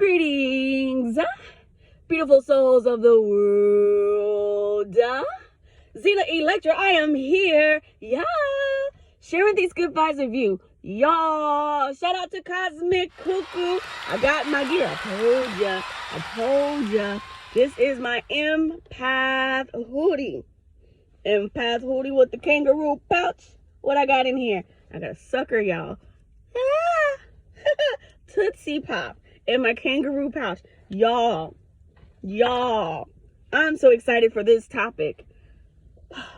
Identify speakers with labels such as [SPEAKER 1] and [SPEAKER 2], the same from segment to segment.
[SPEAKER 1] Greetings, beautiful souls of the world. Zila Electra, I am here, sharing these good vibes with you, y'all. Shout out to Cosmic Cuckoo. I got my gear. I told ya. This is my empath hoodie. Empath hoodie with the kangaroo pouch. What I got in here? I got a sucker, y'all. Tootsie Pop in my kangaroo pouch. Y'all, I'm so excited for this topic.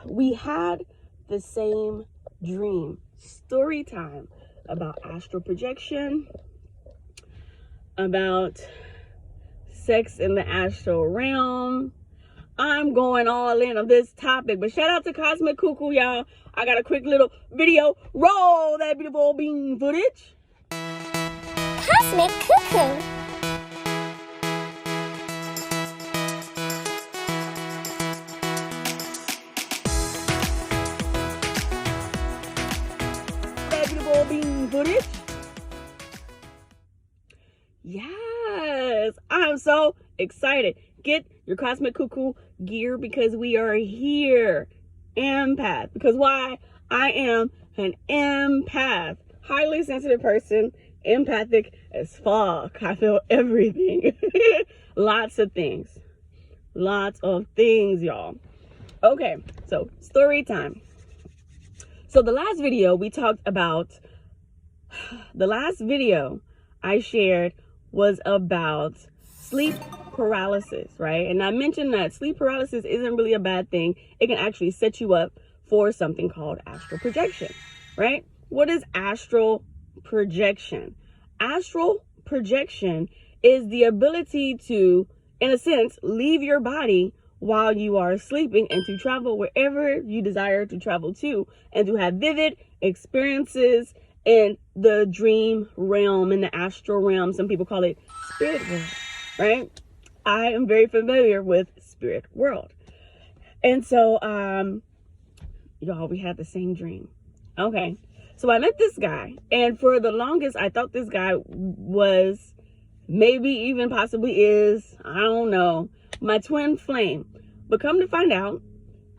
[SPEAKER 1] We had the same dream. Story time about astral projection, about sex in the astral realm. I'm going all in on this topic, but shout out to Cosmic Cuckoo, y'all. I got a quick little video. Roll that beautiful bean footage.
[SPEAKER 2] Cosmic Cuckoo.
[SPEAKER 1] That beautiful bean footage. Yes, I'm so excited. Get your Cosmic Cuckoo gear because we are here. Empath. Because why? I am an empath. Highly sensitive person. Empathic as fuck. I feel everything. Lots of things, y'all. Okay, so story time. So the last video I shared was about sleep paralysis, right? And I mentioned that sleep paralysis isn't really a bad thing. It can actually set you up for something called astral projection, right? What is astral projection? Astral projection is the ability to, in a sense, leave your body while you are sleeping and to travel wherever you desire to travel to and to have vivid experiences in the dream realm, in the astral realm. Some people call it spirit world, right? I am very familiar with spirit world. And so, y'all, we had the same dream. Okay. So I met this guy, and for the longest, I thought this guy was, maybe even possibly is, I don't know, my twin flame. But come to find out,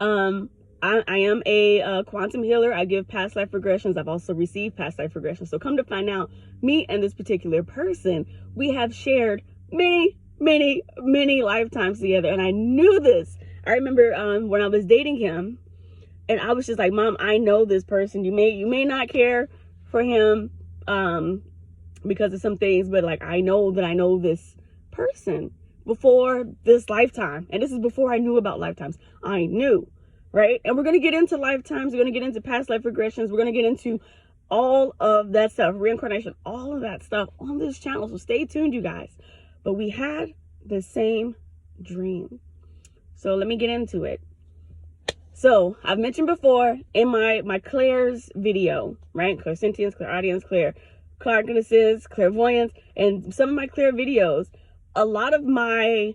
[SPEAKER 1] I am a quantum healer. I give past life regressions. I've also received past life regressions. So come to find out, me and this particular person, we have shared many lifetimes together. And I knew this. I remember when I was dating him, and I was just like, Mom, I know this person. You may not care for him because of some things, but like I know that I know this person before this lifetime. And this is before I knew about lifetimes. I knew, right? And we're going to get into lifetimes. We're going to get into past life regressions. We're going to get into all of that stuff, reincarnation, all of that stuff on this channel. So stay tuned, you guys. But we had the same dream. So let me get into it. So I've mentioned before in my Claire's video, right? Clairsentience, clairaudience, claircognizance, clairvoyance, and some of my Claire videos, a lot of my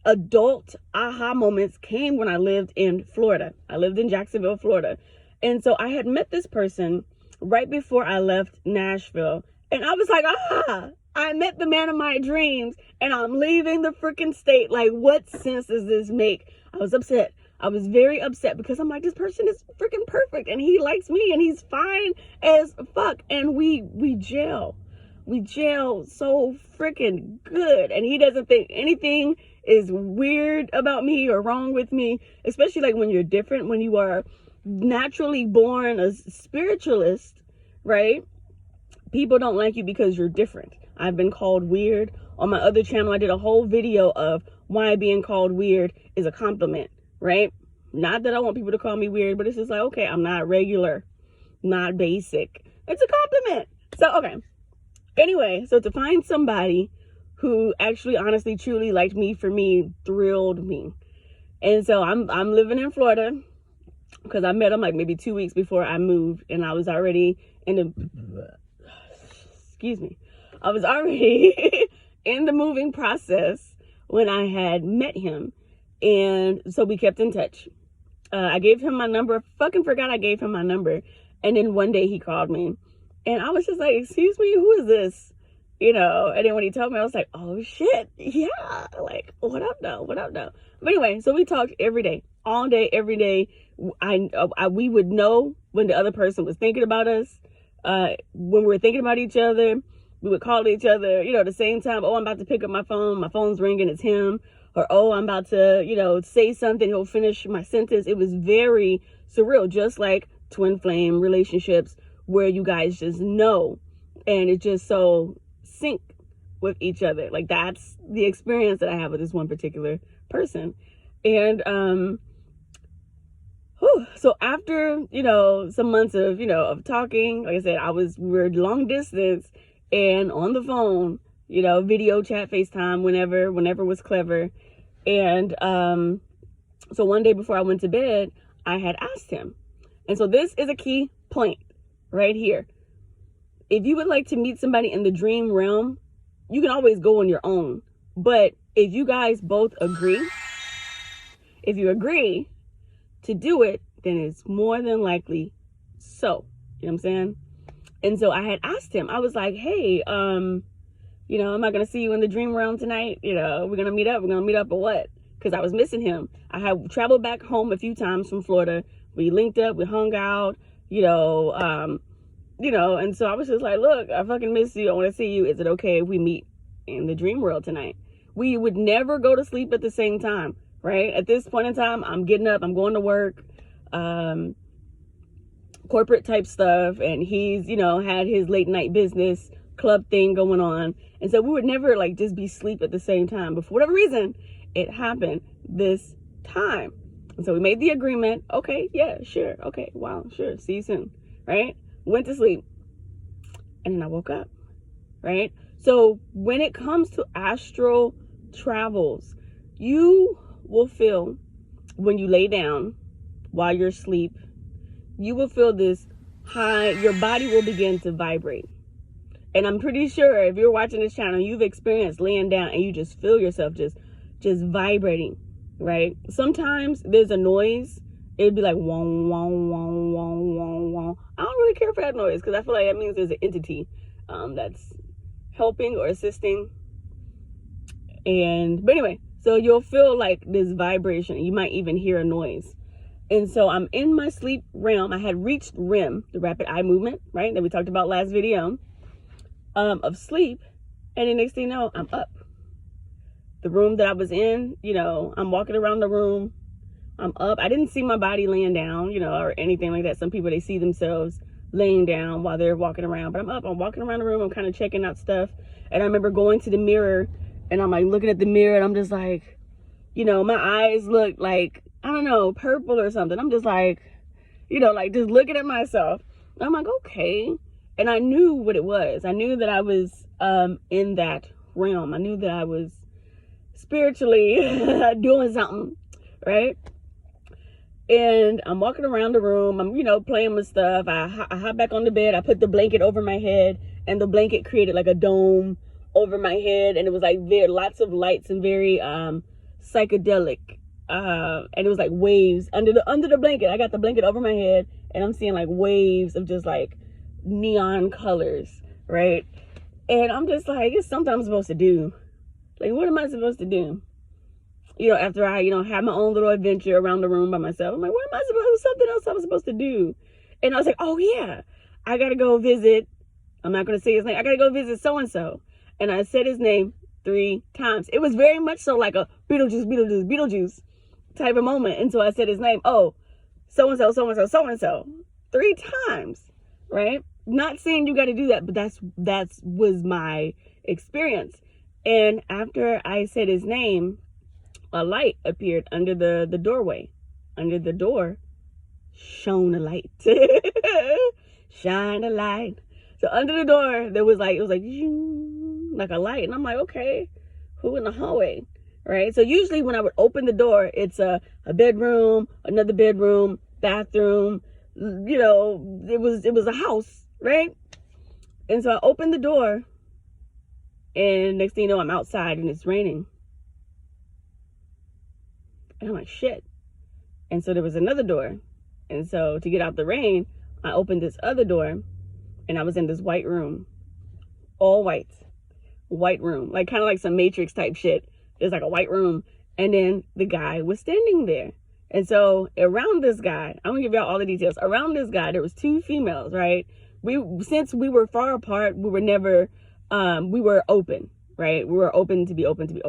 [SPEAKER 1] adult aha moments came when I lived in Florida. I lived in Jacksonville, Florida. And so I had met this person right before I left Nashville. And I was like, I met the man of my dreams and I'm leaving the freaking state. Like, what sense does this make? I was upset. I was very upset because I'm like, this person is freaking perfect and he likes me and he's fine as fuck. And we gel. We gel so freaking good. And he doesn't think anything is weird about me or wrong with me, especially like when you're different, when you are naturally born a spiritualist, right? People don't like you because you're different. I've been called weird. On my other channel, I did a whole video of why being called weird is a compliment. Right? Not that I want people to call me weird, but it's just like, okay, I'm not regular, not basic. It's a compliment. So, okay. Anyway, so to find somebody who actually, honestly, truly liked me for me thrilled me. And so I'm living in Florida because I met him like maybe 2 weeks before I moved, and I was already in the, I was already in the moving process when I had met him. And so we kept in touch. I gave him my number. Fucking forgot I gave him my number. And then one day he called me. And I was just like, excuse me, who is this? And then when he told me, I was like, oh shit, yeah, like, what up though, what up though? But anyway, so we talked every day, all day, every day. We would know when the other person was thinking about us, when we were thinking about each other. We would call each other, at the same time. Oh, I'm about to pick up my phone's ringing, it's him. Or, oh, I'm about to, say something, he'll finish my sentence. It was very surreal, just like twin flame relationships where you guys just know, and it's just so sync with each other. Like, that's the experience that I have with this one particular person. And so after some months of of talking, like I said, we were long distance and on the phone, video chat, FaceTime, whenever was clever. And so one day before I went to bed, I had asked him, and so this is a key point right here. If you would like to meet somebody in the dream realm, you can always go on your own. But if you guys both agree, if you agree to do it, then it's more than likely so. You know what I'm saying? And so I had asked him, I was like, hey, am I going to see you in the dream realm tonight? We're going to meet up. We're going to meet up or what? Because I was missing him. I had traveled back home a few times from Florida. We linked up, we hung out, and so I was just like, look, I fucking miss you. I want to see you. Is it okay if we meet in the dream world tonight? We would never go to sleep at the same time, right? At this point in time, I'm getting up, I'm going to work, corporate type stuff. And he's, had his late night business club thing going on. And so we would never like just be asleep at the same time. But for whatever reason, it happened this time. And so we made the agreement. Okay, yeah, sure. Okay, wow, sure. See you soon, right? Went to sleep. And then I woke up, right? So when it comes to astral travels, you will feel when you lay down while you're asleep, you will feel this high, your body will begin to vibrate. And I'm pretty sure if you're watching this channel, you've experienced laying down and you just feel yourself just vibrating, right? Sometimes there's a noise. It'd be like, wong, wong, wong, wong, wong, wong. I don't really care for that noise because I feel like that means there's an entity that's helping or assisting. But anyway, so you'll feel like this vibration. You might even hear a noise. And so I'm in my sleep realm. I had reached R.E.M, the rapid eye movement, right? That we talked about last video, of sleep. And the next thing you know, I'm up. The room that I was in, I'm walking around the room. I'm up. I didn't see my body laying down, or anything like that. Some people, they see themselves laying down while they're walking around. But I'm up. I'm walking around the room. I'm kind of checking out stuff. And I remember going to the mirror. And I'm like looking at the mirror. And I'm just like, my eyes look like, I don't know, purple or something. I'm just like, like just looking at myself. And I'm like, okay. And I knew what it was. I knew that I was in that realm. I knew that I was spiritually doing something, right? And I'm walking around the room. I'm, playing with stuff. I hop back on the bed. I put the blanket over my head, and the blanket created like a dome over my head. And it was like there, lots of lights and very psychedelic. And it was like waves under the blanket. I got the blanket over my head, and I'm seeing like waves of just like neon colors, right? And I'm just like, it's something I'm supposed to do. Like, what am I supposed to do? After I, had my own little adventure around the room by myself. I'm like, what am I supposed to, something else I was supposed to do? And I was like, oh yeah, I got to go visit, I'm not going to say his name. I got to go visit so-and-so. And I said his name 3 times. It was very much so like a Beetlejuice type of moment. And so I said his name. Oh, so-and-so, so-and-so, so-and-so 3 times, right? Not saying you got to do that, but that was my experience. And after I said his name, a light appeared under the doorway. Under the door shone a light. Shine a light. So under the door, there was like, it was like a light. And I'm like, okay, who in the hallway? Right? So usually when I would open the door, it's a bedroom, another bedroom, bathroom. It was a house, right? And so I opened the door, and next thing you know, I'm outside and it's raining. And I'm like, shit. And so there was another door. And so to get out the rain, I opened this other door, and I was in this white room, all white. white room, like kind of like some Matrix type shit. There's like a white room, and then the guy was standing there. And so around this guy, I'm gonna give y'all all the details. Around this guy, there was 2 females, right? Since we were far apart, we were never, we were open, right? We were open to be open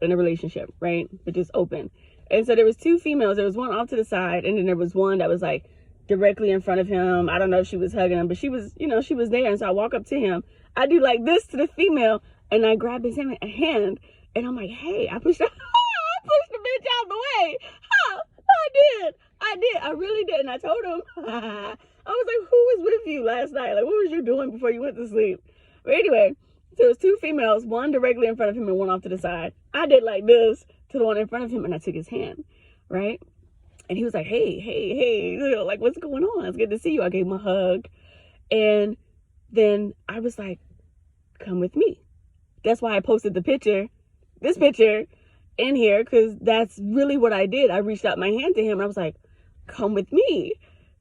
[SPEAKER 1] in a relationship, right? But just open. And so there was 2 females. There was one off to the side, and then there was one that was like directly in front of him. I don't know if she was hugging him, but she was, you know, she was there. And so I walk up to him. I do like this to the female, and I grab his hand, and I'm like, hey, I pushed the bitch out the way. Huh, I did. I really did. And I told him, I was like, who was with you last night? Like, what was you doing before you went to sleep? But anyway, so there was 2 females, one directly in front of him and one off to the side. I did like this to the one in front of him, and I took his hand, right? And he was like, hey, you know, like, what's going on? It's good to see you. I gave him a hug. And then I was like, come with me. That's why I posted this picture in here, because that's really what I did. I reached out my hand to him, and I was like, come with me,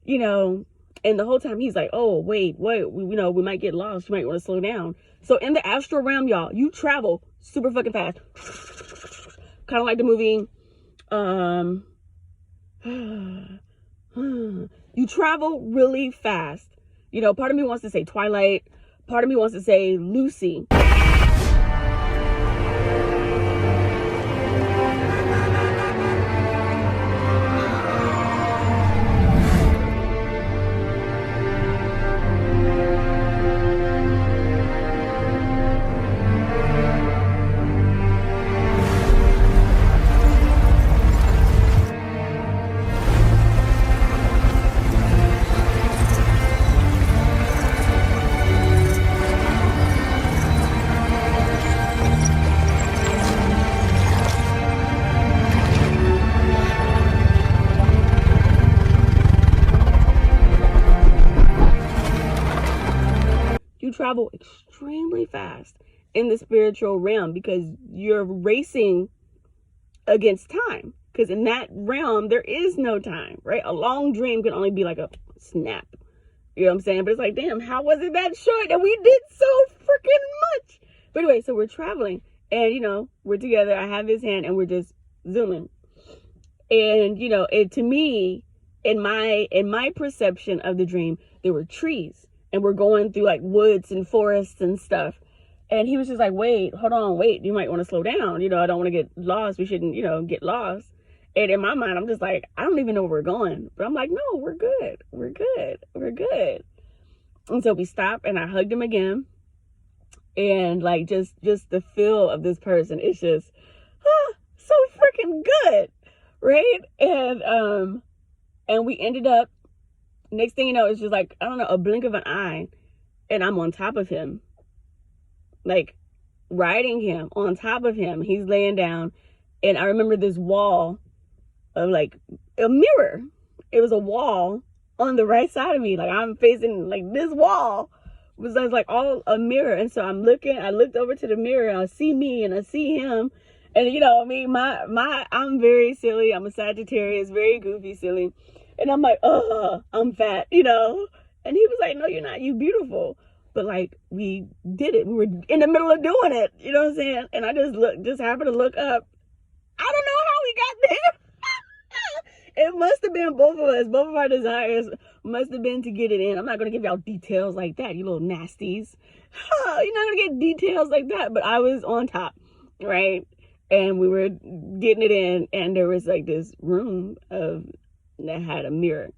[SPEAKER 1] you know. And the whole time he's like, oh, wait, you know, we might get lost. You might want to slow down. So in the astral realm, y'all, you travel super fucking fast. Kind of like the movie, you travel really fast. You know, part of me wants to say Twilight. Part of me wants to say Lucy. Travel extremely fast in the spiritual realm because you're racing against time, because in that realm there is no time, right? A long dream can only be like a snap, you know what I'm saying? But it's like, damn, how was it that short and we did so freaking much? But anyway, so we're traveling, and you know, we're together. I have his hand, and we're just zooming. And you know, it, to me, in my perception of the dream, there were trees, and we're going through like woods and forests and stuff. And he was just like, wait, hold on, wait, you might want to slow down. You know, I don't want to get lost. We shouldn't, you know, get lost. And in my mind, I'm just like, I don't even know where we're going. But I'm like, no, we're good. We're good. We're good. And so we stopped, and I hugged him again. And like, just the feel of this person, it's just so freaking good. Right? And we ended up, next thing you know, it's just like, I don't know, a blink of an eye, and I'm on top of him, like riding him on top of him. He's laying down, and I remember this wall of like a mirror. It was a wall on the right side of me, like I'm facing like this wall was like all a mirror. And so I looked over to the mirror, and I see me and I see him. And you know, I mean, I'm very silly. I'm a Sagittarius, very goofy, silly. And I'm like, I'm fat, you know? And he was like, no, you're not. You beautiful. But like, we did it. We were in the middle of doing it. You know what I'm saying? And I just happened to look up. I don't know how we got there. It must have been both of us. Both of our desires must have been to get it in. I'm not going to give y'all details like that, you little nasties. You're not going to get details like that. But I was on top, right? And we were getting it in. And there was like this room that had a mirror.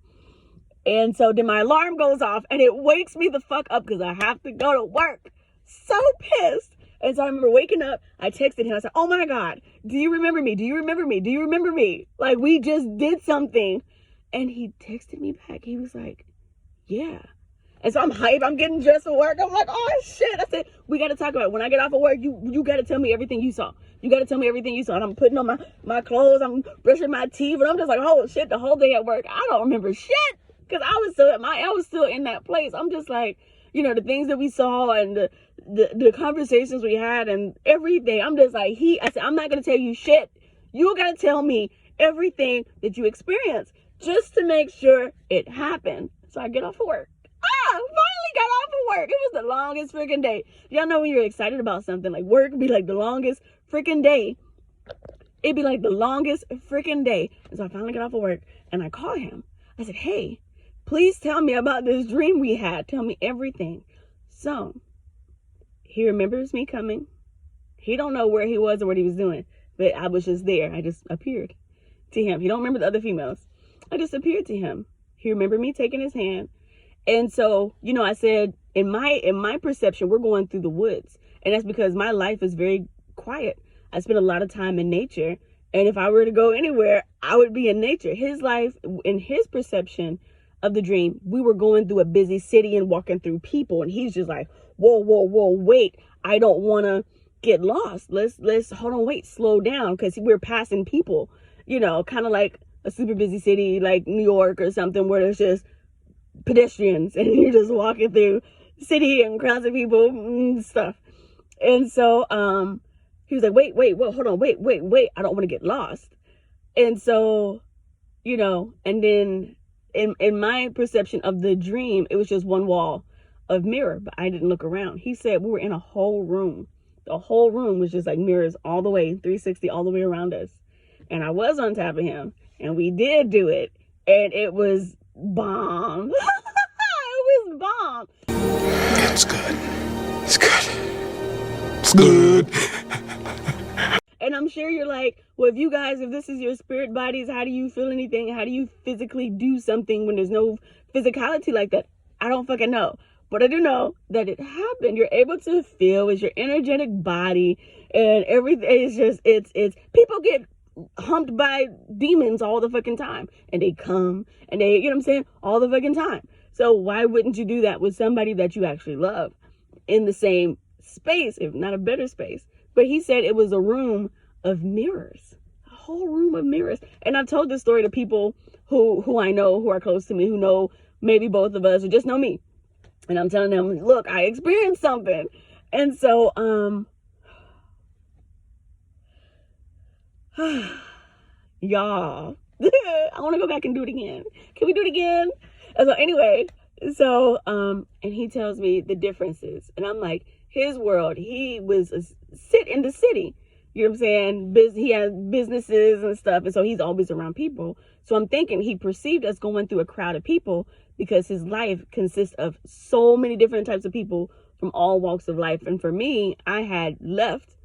[SPEAKER 1] And so then my alarm goes off, and it wakes me the fuck up because I have to go to work. So pissed. And so I remember waking up, I texted him, I said, oh my God, do you remember me? Do you remember me? Do you remember me? Like, we just did something. And he texted me back. He was like, yeah. And so I'm hyped. I'm getting dressed for work. I'm like, oh shit. I said, we got to talk about it. When I get off of work, you got to tell me everything you saw. You got to tell me everything you saw. And I'm putting on my clothes. I'm brushing my teeth. And I'm just like, oh shit, the whole day at work, I don't remember shit. Because I was still in that place. I'm just like, you know, the things that we saw and the conversations we had and everything. I'm just like, I said, I'm not going to tell you shit. You got to tell me everything that you experienced just to make sure it happened. So I get off of work. Finally got off of work. It was the longest freaking day. Y'all know when you're excited about something, like work would be like the longest freaking day. It'd be like the longest freaking day. And so I finally got off of work and I called him. I said, hey, please tell me about this dream we had. Tell me everything. So he remembers me coming. He don't know where he was or what he was doing, but I was just there. I just appeared to him. He don't remember the other females. I just appeared to him. He remembered me taking his hand. And so, you know, I said, in my perception, we're going through the woods. And that's because my life is very quiet. I spend a lot of time in nature. And if I were to go anywhere, I would be in nature. His life, in his perception of the dream, we were going through a busy city and walking through people. And he's just like, whoa, wait. I don't want to get lost. Let's hold on, wait, slow down. Because we're passing people, you know, kind of like a super busy city like New York or something where there's just pedestrians and you're just walking through city and crowds of people and stuff. And so he was like, wait, hold on, wait, I don't want to get lost. And so, you know, and then in my perception of the dream, it was just one wall of mirror, but I didn't look around. He said we were in a whole room. The whole room was just like mirrors all the way 360 all the way around us. And I was on top of him and we did do it, and it was bomb. It was bomb.
[SPEAKER 3] It's good. It's good. It's good.
[SPEAKER 1] And I'm sure you're like, well, if this is your spirit bodies, how do you feel anything? How do you physically do something when there's no physicality like that? I don't fucking know. But I do know that it happened. You're able to feel with your energetic body, and everything is just, it's people get humped by demons all the fucking time, and they come and they, you know what I'm saying, all the fucking time. So why wouldn't you do that with somebody that you actually love in the same space, if not a better space? But he said it was a room of mirrors, a whole room of mirrors. And I've told this story to people who I know, who are close to me, who know maybe both of us, or just know me. And I'm telling them, look, I experienced something. And so, y'all, I want to go back and do it again. Can we do it again? And so anyway, and he tells me the differences, and I'm like, his world, he was sit in the city, you know what I'm saying? He has businesses and stuff, and so he's always around people. So I'm thinking he perceived us going through a crowd of people because his life consists of so many different types of people from all walks of life. And for me, I had left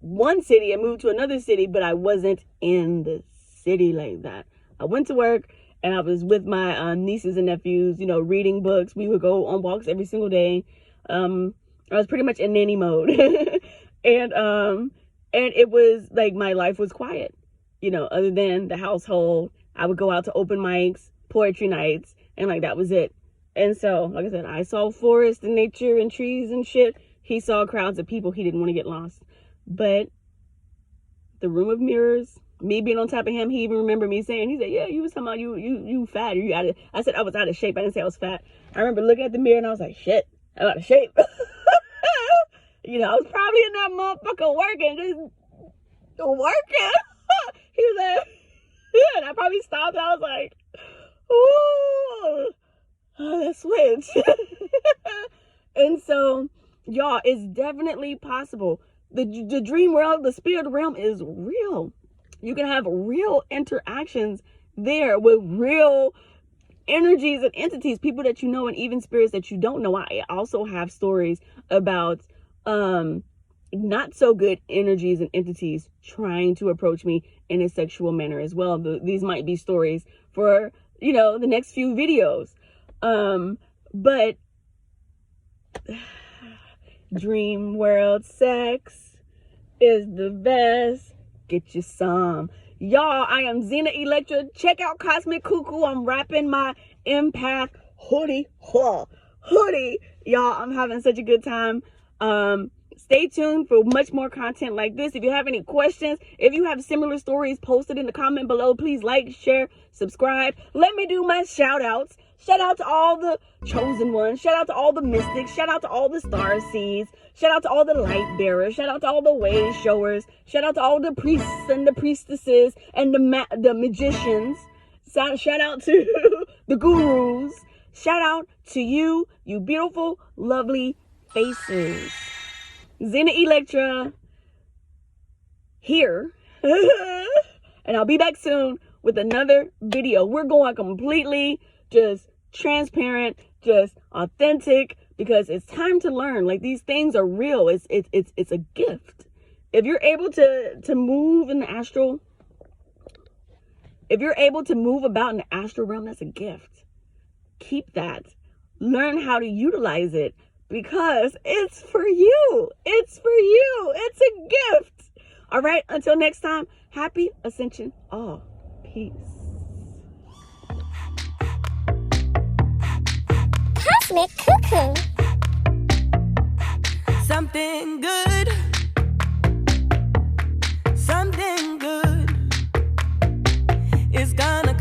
[SPEAKER 1] one city and moved to another city, but I wasn't in the city like that. I went to work and I was with my nieces and nephews, you know, reading books. We would go on walks every single day. I was pretty much in nanny mode. and it was like my life was quiet, you know, other than the household. I would go out to open mics, poetry nights, and like that was it. And so, like I said, I saw forest and nature and trees and shit. He saw crowds of people. He didn't want to get lost. But the room of mirrors, me being on top of him, he even remembered me saying, he said, yeah, you was talking about you fat, or you out of, I said I was out of shape. I didn't say I was fat. I remember looking at the mirror and I was like, shit, I'm out of shape. You know, I was probably in that motherfucker working, just working. He was like, yeah, and I probably stopped and I was like, ooh, oh, let's switch. And so, y'all, it's definitely possible. The dream world, the spirit realm is real. You can have real interactions there with real energies and entities, people that you know, and even spirits that you don't know. I also have stories about not so good energies and entities trying to approach me in a sexual manner as well. These might be stories for, you know, the next few videos. But dream world sex is the best. Get you some. Y'all, I am Xena Electra. Check out Cosmic Cuckoo. I'm wrapping my empath hoodie. Y'all, I'm having such a good time. Stay tuned for much more content like this. If you have any questions, if you have similar stories, post it in the comment below. Please like, share, subscribe. Let me do my shout outs. Shout out to all the chosen ones. Shout out to all the mystics. Shout out to all the star seeds. Shout out to all the light bearers. Shout out to all the way showers. Shout out to all the priests and the priestesses and the magicians. Shout out to the gurus. Shout out to you, you beautiful, lovely faces. Xena Electra here. And I'll be back soon with another video. We're going completely just transparent, just authentic, because it's time to learn. Like, these things are real. It's a gift. If you're able to move in the astral, if you're able to move about in the astral realm, that's a gift. Keep that. Learn how to utilize it, because it's for you. It's for you. It's a gift. All right. Until next time, happy ascension all. Peace.
[SPEAKER 2] Cosmic Cuckoo.
[SPEAKER 4] Something good. Something good is gonna